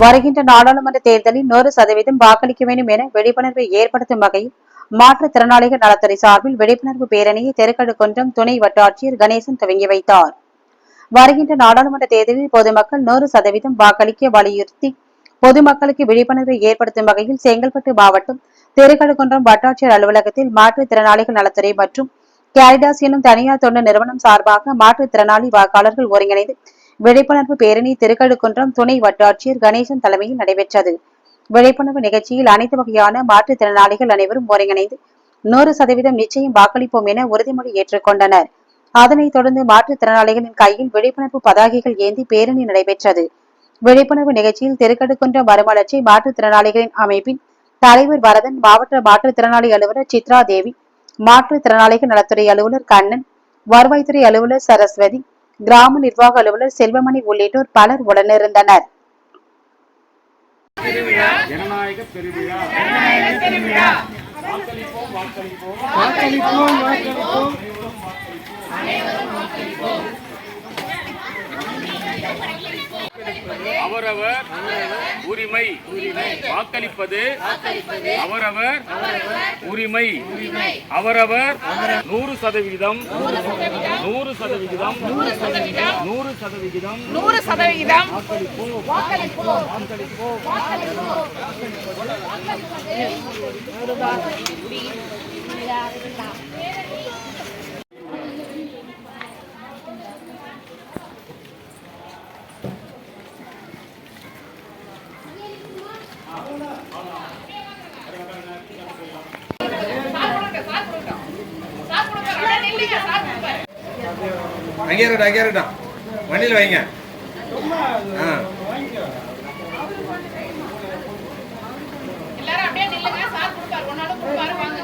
வருகின்ற நாடாளுமன்ற தேர்தலில் 100% வாக்களிக்க வேண்டும் என விழிப்புணர்வை ஏற்படுத்தும் வகையில் மாற்றுத்திறனாளிகள் நலத்துறை சார்பில் விழிப்புணர்வு பேரணியை தெருக்கடுக்குன்றம் துணை வட்டாட்சியர் கணேசன் துவங்கி வைத்தார். வருகின்ற நாடாளுமன்ற தேர்தலில் பொதுமக்கள் 100% வாக்களிக்க வலியுறுத்தி பொதுமக்களுக்கு விழிப்புணர்வை ஏற்படுத்தும் வகையில் செங்கல்பட்டு மாவட்டம் தெருக்கடுக்குன்றம் வட்டாட்சியர் அலுவலகத்தில் மாற்றுத்திறனாளிகள் நலத்துறை மற்றும் கேரிடாஸ் எனும் தனியார் தொண்டு நிறுவனம் சார்பாக மாற்றுத்திறனாளி வாக்காளர்கள் ஒருங்கிணைந்து விழிப்புணர்வு பேரணி திருக்கழுக்குன்றம் துணை வட்டாட்சியர் கணேசன் தலைமையில் நடைபெற்றது. விழிப்புணர்வு நிகழ்ச்சியில் அனைத்து வகையான மாற்றுத்திறனாளிகள் அனைவரும் ஒருங்கிணைந்து 100% நிச்சயம் வாக்களிப்போம் என உறுதிமொழி ஏற்றுக்கொண்டனர். அதனைத் தொடர்ந்து மாற்றுத்திறனாளிகளின் கையில் விழிப்புணர்வு பதாகைகள் ஏந்தி பேரணி நடைபெற்றது. விழிப்புணர்வு நிகழ்ச்சியில் திருக்கடுக்குன்றம் மறுமலர்ச்சி மாற்றுத்திறனாளிகளின் அமைப்பின் தலைவர் வரதன், மாவட்ட மாற்றுத்திறனாளி அலுவலர் சித்ரா தேவி, மாற்றுத்திறனாளிகள் நலத்துறை அலுவலர் கண்ணன், வருவாய்த்துறை அலுவலர் சரஸ்வதி, கிராம நிர்வாக அலுவலர் செல்வமணி உள்ளிட்டோர் பலர் உடனிருந்தனர். அவரவர் உரிமை, வாக்களிப்பது அவரவர் உரிமை. அவரவர் 100% அங்கே இருக்கட்டும் வண்டியில் வைங்க. எல்லாரும் அப்படியே நில்லுங்க. சார் கொடுப்பாரு, ஒன்னாலும் கொடுப்பாரு. வாங்க.